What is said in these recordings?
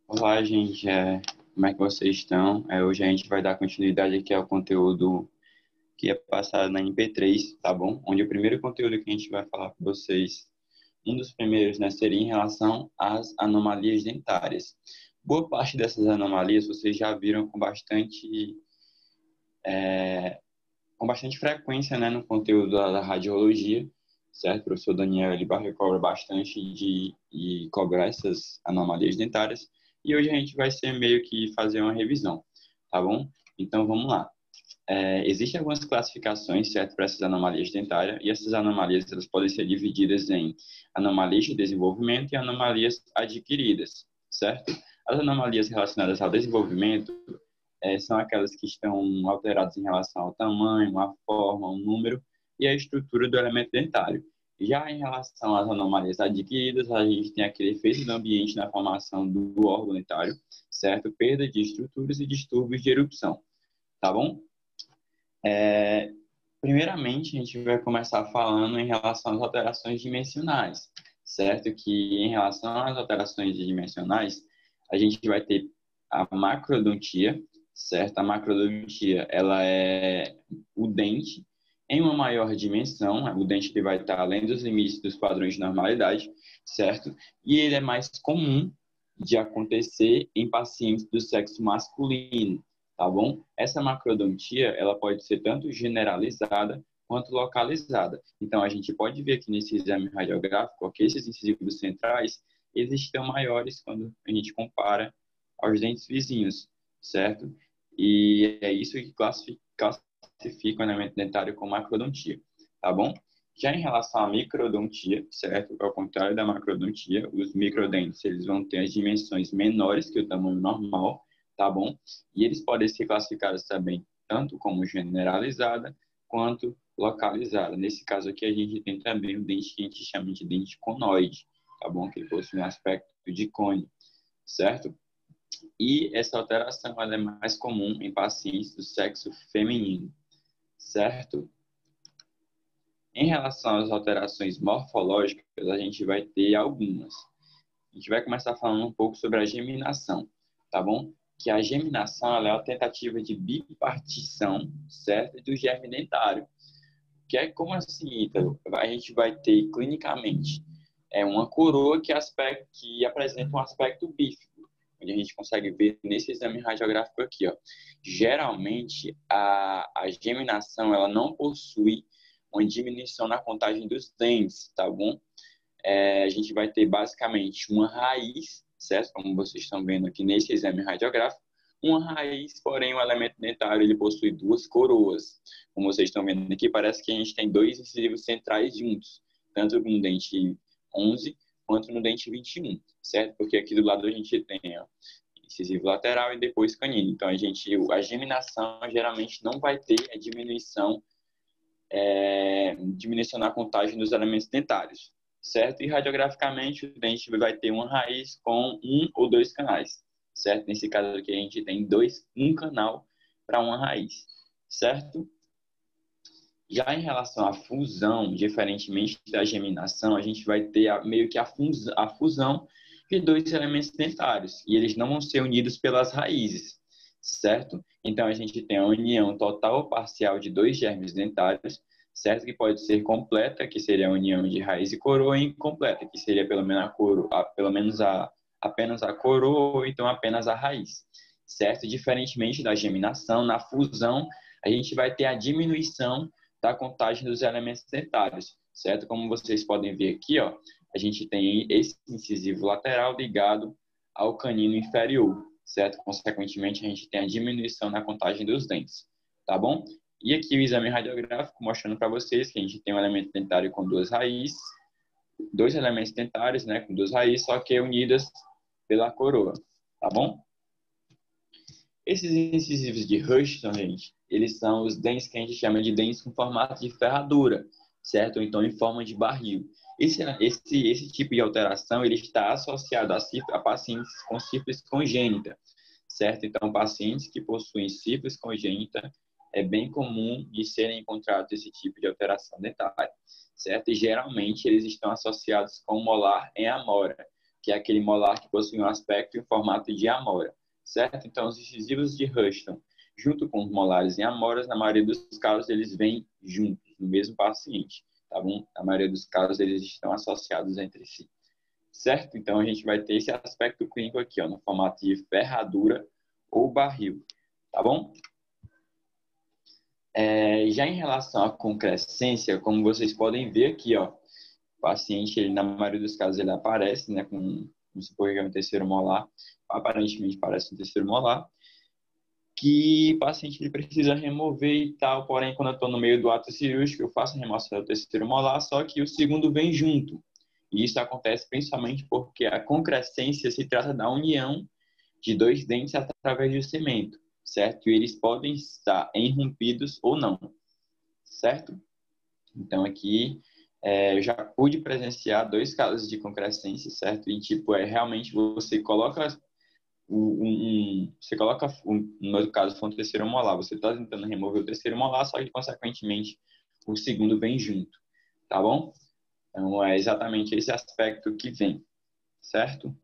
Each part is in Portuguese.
Olá, gente. Como é que vocês estão? Hoje a gente vai dar continuidade aqui ao conteúdo que é passado na MP3, tá bom? Onde o primeiro conteúdo que a gente vai falar com vocês, um dos primeiros, né, seria em relação às anomalias dentárias. Boa parte dessas anomalias vocês já viram com bastante frequência, né, no conteúdo da radiologia, certo? O professor Daniel ele cobra bastante de cobrar essas anomalias dentárias. E hoje a gente vai ser meio que fazer uma revisão, tá bom? Então vamos lá. Existem algumas classificações, certo, para essas anomalias dentárias, e essas anomalias elas podem ser divididas em anomalias de desenvolvimento e anomalias adquiridas, certo? As anomalias relacionadas ao desenvolvimento são aquelas que estão alteradas em relação ao tamanho, à forma, ao número e à estrutura do elemento dentário. Já em relação às anomalias adquiridas, a gente tem aquele efeito do ambiente na formação do órgão dentário, certo? Perda de estruturas e distúrbios de erupção, tá bom? Primeiramente, a gente vai começar falando em relação às alterações dimensionais, certo? Que em relação às alterações dimensionais, a gente vai ter a macrodontia, certo? A macrodontia, ela é o dente em uma maior dimensão, o dente que vai estar além dos limites dos padrões de normalidade, certo? E ele é mais comum de acontecer em pacientes do sexo masculino, tá bom? Essa macrodontia, ela pode ser tanto generalizada quanto localizada. Então, a gente pode ver aqui nesse exame radiográfico que esses incisivos centrais, eles estão maiores quando a gente compara aos dentes vizinhos, certo? E é isso que classifica o elemento dentário como macrodontia, tá bom? Já em relação à microdontia, certo? Ao contrário da macrodontia, os microdentes, eles vão ter as dimensões menores que o tamanho normal, tá bom? E eles podem ser classificados também tanto como generalizada quanto localizada. Nesse caso aqui, a gente tem também o dente que a gente chama de dente conoide, tá bom? Que ele possui um aspecto de cone, certo? E essa alteração ela é mais comum em pacientes do sexo feminino, certo? Em relação às alterações morfológicas, a gente vai ter algumas. A gente vai começar falando um pouco sobre a geminação, tá bom? Que a geminação ela é a tentativa de bipartição, certo? Do germe dentário. Que é como assim, Ítalo? A gente vai ter clinicamente uma coroa que apresenta um aspecto bífido, onde a gente consegue ver nesse exame radiográfico aqui, ó. Geralmente, a geminação ela não possui uma diminuição na contagem dos dentes, tá bom? A gente vai ter basicamente uma raiz, certo? Como vocês estão vendo aqui nesse exame radiográfico, uma raiz, porém o elemento dentário ele possui duas coroas. Como vocês estão vendo aqui, parece que a gente tem dois incisivos centrais juntos, tanto no dente 11 quanto no dente 21, certo? Porque aqui do lado a gente tem ó, incisivo lateral e depois canino. Então a geminação geralmente não vai ter a diminuição na contagem dos elementos dentários, certo? E radiograficamente o dente vai ter uma raiz com um ou dois canais, certo? Nesse caso aqui a gente tem um canal para uma raiz, certo? Já em relação à fusão, diferentemente da geminação, a gente vai ter meio que a fusão de dois elementos dentários, e eles não vão ser unidos pelas raízes, certo? Então, a gente tem a união total ou parcial de dois germes dentários, certo? Que pode ser completa, que seria a união de raiz e coroa, e incompleta, que seria apenas a coroa, ou então apenas a raiz, certo? Diferentemente da geminação, na fusão, a gente vai ter a diminuição da contagem dos elementos dentários, certo? Como vocês podem ver aqui, ó, a gente tem esse incisivo lateral ligado ao canino inferior, certo? Consequentemente, a gente tem a diminuição na contagem dos dentes, tá bom? E aqui o exame radiográfico mostrando para vocês que a gente tem um elemento dentário com duas raízes, dois elementos dentários, né, com duas raízes, só que unidas pela coroa, tá bom? Esses incisivos de Hutchinson, gente, eles são os dentes que a gente chama de dentes com formato de ferradura, certo? Ou então em forma de barril. Esse tipo de alteração ele está associado a pacientes com sífilis congênita, certo? Então, pacientes que possuem sífilis congênita é bem comum de serem encontrados esse tipo de alteração dentária, certo? E geralmente eles estão associados com molar em amora, que é aquele molar que possui um aspecto e um formato de amora, certo? Então, os incisivos de Rushton, junto com os molares e amoras, na maioria dos casos, eles vêm juntos, no mesmo paciente, tá bom? Na maioria dos casos, eles estão associados entre si, certo? Então, a gente vai ter esse aspecto clínico aqui, ó, no formato de ferradura ou barril, tá bom? Já em relação à concrescência, como vocês podem ver aqui, ó, o paciente, ele, na maioria dos casos, ele aparece, né, com se for um terceiro molar, aparentemente parece um terceiro molar, que o paciente ele precisa remover e tal, porém, quando eu estou no meio do ato cirúrgico, eu faço a remoção do terceiro molar, só que o segundo vem junto. E isso acontece principalmente porque a concrescência se trata da união de dois dentes através do cimento, certo? E eles podem estar enrompidos ou não, certo? Então, aqui, eu já pude presenciar 2 casos de concrescência, certo? E, tipo, realmente você coloca no caso, foi um terceiro molar, você está tentando remover o terceiro molar, só que, consequentemente, o segundo vem junto, tá bom? Então, é exatamente esse aspecto que vem, certo?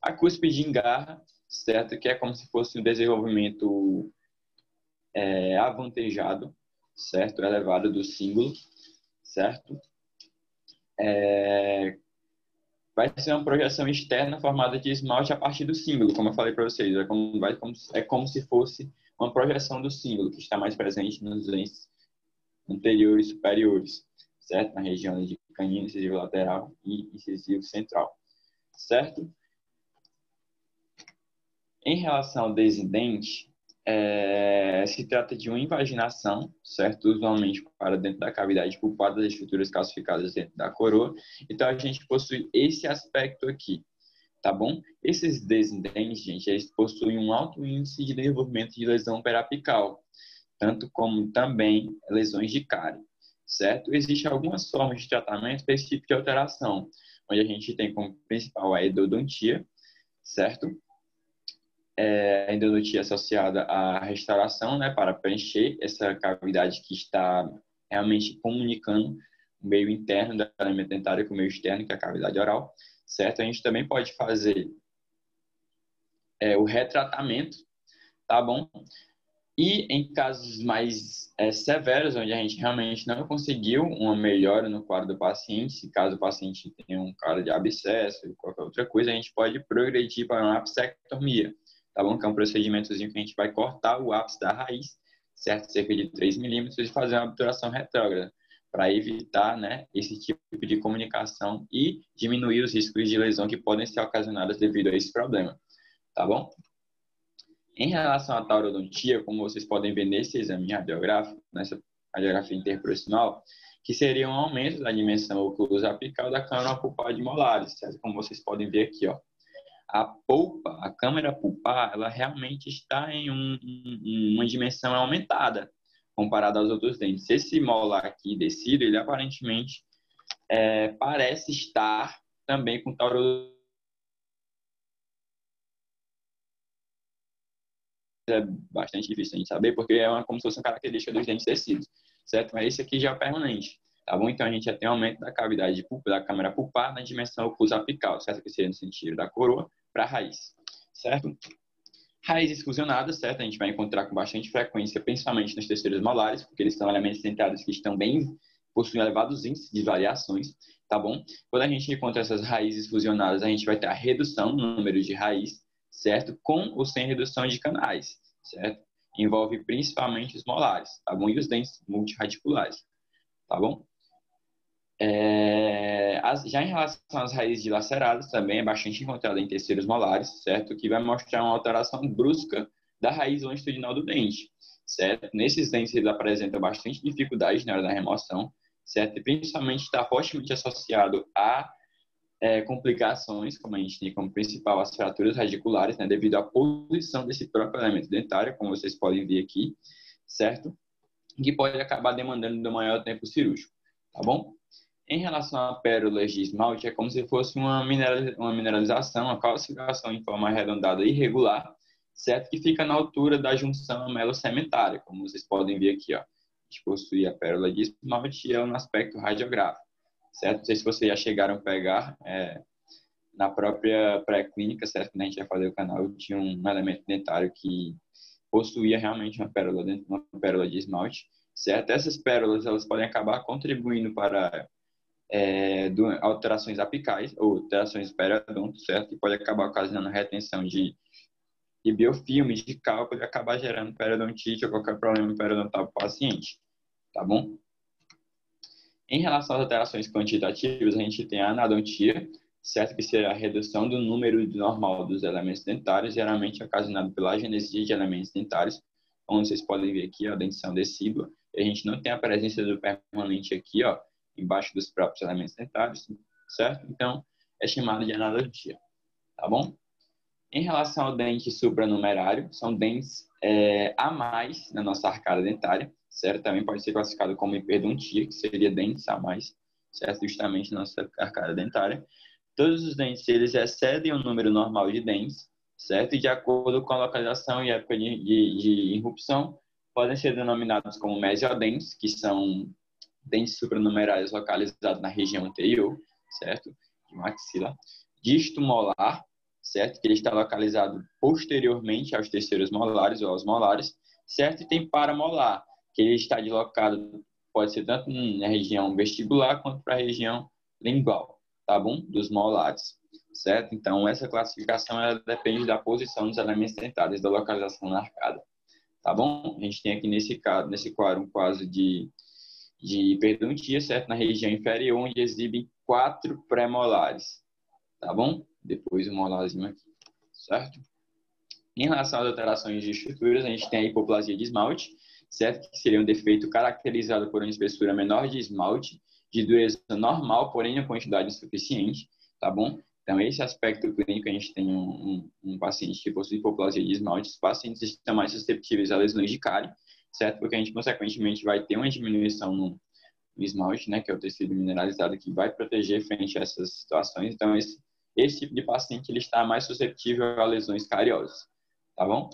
A cúspide engarra, certo? Que é como se fosse um desenvolvimento avantajado, certo? Elevado do símbolo, certo? Vai ser uma projeção externa formada de esmalte a partir do símbolo, como eu falei para vocês. É como se fosse uma projeção do símbolo, que está mais presente nos dentes anteriores e superiores, certo? Na região de canino, incisivo lateral e incisivo central, certo? Em relação ao desidente, se trata de uma invaginação, certo? Usualmente para dentro da cavidade pulpar das estruturas calcificadas dentro da coroa. Então, a gente possui esse aspecto aqui, tá bom? Esses desidentes, gente, eles possuem um alto índice de desenvolvimento de lesão periapical, tanto como também lesões de cárie, certo? Existem algumas formas de tratamento para esse tipo de alteração, onde a gente tem como principal a endodontia, certo? A endodontia associada à restauração, né, para preencher essa cavidade que está realmente comunicando o meio interno da alimento dentário com o meio externo, que é a cavidade oral, certo? A gente também pode fazer o retratamento, tá bom? E em casos mais severos, onde a gente realmente não conseguiu uma melhora no quadro do paciente, se caso o paciente tenha um quadro de abscesso ou qualquer outra coisa, a gente pode progredir para uma apsectomia, tá bom? Que é um procedimentozinho que a gente vai cortar o ápice da raiz, certo? Cerca de 3 milímetros e fazer uma obturação retrógrada, para evitar, né, esse tipo de comunicação e diminuir os riscos de lesão que podem ser ocasionados devido a esse problema, tá bom? Em relação à taurodontia, como vocês podem ver nesse exame radiográfico, nessa radiografia interproximal, que seria um aumento da dimensão oclusa apical da câmara pulpar de molares, certo? Como vocês podem ver aqui, ó. A câmara pulpar, ela realmente está em uma dimensão aumentada comparada aos outros dentes. Esse molar aqui descido, ele aparentemente parece estar também com taurodontia. É bastante difícil a gente saber, porque como se fosse uma característica dos dentes descidos, certo? Mas esse aqui já é permanente, tá bom? Então, a gente já tem um aumento da cavidade da câmara pulpar na dimensão oclusa apical, certo? Que seria no sentido da coroa para a raiz, certo? Raízes fusionadas, certo? A gente vai encontrar com bastante frequência, principalmente nos terceiros molares, porque eles são elementos dentários que estão possuem elevados índices de variações, tá bom? Quando a gente encontra essas raízes fusionadas, a gente vai ter a redução no número de raiz, certo? Com ou sem redução de canais, certo? Envolve principalmente os molares, tá bom? E os dentes multirradiculares, tá bom? Já em relação às raízes dilaceradas, também é bastante encontrada em terceiros molares, certo? Que vai mostrar uma alteração brusca da raiz longitudinal do dente, certo? Nesses dentes, eles apresentam bastante dificuldade na hora da remoção, certo? E principalmente está fortemente associado a complicações, como a gente tem como principal as fraturas radiculares, né? Devido à posição desse próprio elemento dentário, como vocês podem ver aqui, certo? Que pode acabar demandando do maior tempo cirúrgico, tá bom? Em relação a pérolas de esmalte, é como se fosse uma mineralização, uma calcificação em forma arredondada e irregular, certo? Que fica na altura da junção amelo-sementária, como vocês podem ver aqui, ó. A gente possui a pérola de esmalte e ela no aspecto radiográfico, certo? Não sei se vocês já chegaram a pegar na própria pré-clínica, certo? Quando a gente ia fazer o canal, tinha um elemento dentário que possuía realmente uma pérola dentro, uma pérola de esmalte, certo? Essas pérolas, elas podem acabar contribuindo para alterações apicais ou alterações periodonto, certo? E pode acabar ocasionando retenção de biofilme, de cálculo e acabar gerando periodontite ou qualquer problema periodontal para o paciente, tá bom? Em relação às alterações quantitativas, a gente tem a anadontia, certo? Que será a redução do número normal dos elementos dentários, geralmente ocasionado pela agenesia de elementos dentários, como vocês podem ver aqui, ó, a dentição decídua. A gente não tem a presença do permanente aqui, ó, embaixo dos próprios elementos dentários, certo? Então, é chamado de anadontia, tá bom? Em relação ao dente supranumerário, são dentes a mais na nossa arcada dentária, certo? Também pode ser classificado como hiperdontia, que seria dentes a mais, certo? Justamente na nossa arcada dentária. Todos os dentes, eles excedem o número normal de dentes, certo? E de acordo com a localização e época de irrupção, podem ser denominados como mesiodentes, que são dentes supranumerais localizados na região anterior, certo? De maxila. Dígito molar, certo? Que ele está localizado posteriormente aos terceiros molares ou aos molares, certo? E tem paramolar, que ele está deslocado, pode ser tanto na região vestibular quanto para a região lingual, tá bom? Dos molares, certo? Então, essa classificação ela depende da posição dos elementos dentários, da localização na arcada, tá bom? A gente tem aqui nesse quadro um quadro de hiperdontia, certo? Na região inferior, onde exibem 4 pré-molares, tá bom? Depois o molarzinho aqui, certo? Em relação às alterações de estruturas, a gente tem a hipoplasia de esmalte, certo? Que seria um defeito caracterizado por uma espessura menor de esmalte, de dureza normal, porém uma quantidade insuficiente, tá bom? Então, esse aspecto clínico, a gente tem um paciente que possui hipoplasia de esmalte, os pacientes estão mais susceptíveis a lesões de cárie, certo? Porque a gente, consequentemente, vai ter uma diminuição no esmalte, né? Que é o tecido mineralizado que vai proteger frente a essas situações. Então, esse tipo de paciente, ele está mais suscetível a lesões cariosas, tá bom?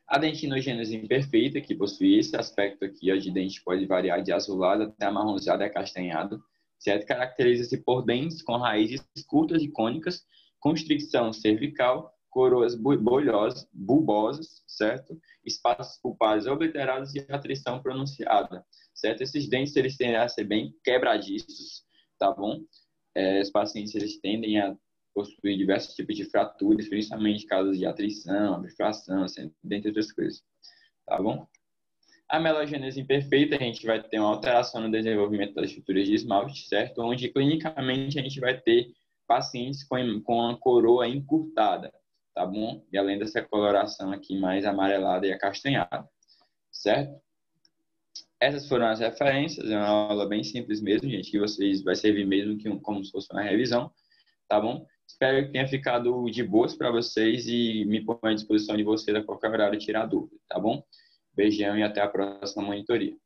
A dentinogênese imperfeita, que possui esse aspecto aqui, ó, de dente pode variar de azulado até amarronzado e acastanhado, certo? Caracteriza-se por dentes com raízes curtas e cônicas, constricção cervical, coroas bulbosas, certo? Espaços pulpares obliterados e atrição pronunciada, certo? Esses dentes, eles tendem a ser bem quebradiços, tá bom? Os pacientes, eles tendem a possuir diversos tipos de fraturas, principalmente casos de atrição, bifração, dentre outras coisas, tá bom? A melogênese imperfeita, a gente vai ter uma alteração no desenvolvimento das estruturas de esmalte, certo? Onde, clinicamente, a gente vai ter pacientes com a coroa encurtada, tá bom? E além dessa coloração aqui mais amarelada e acastanhada, certo? Essas foram as referências, é uma aula bem simples mesmo, gente, que vocês vai servir mesmo como se fosse uma revisão, tá bom? Espero que tenha ficado de boas para vocês e me ponho à disposição de vocês a qualquer horário tirar dúvida, tá bom? Beijão e até a próxima monitoria.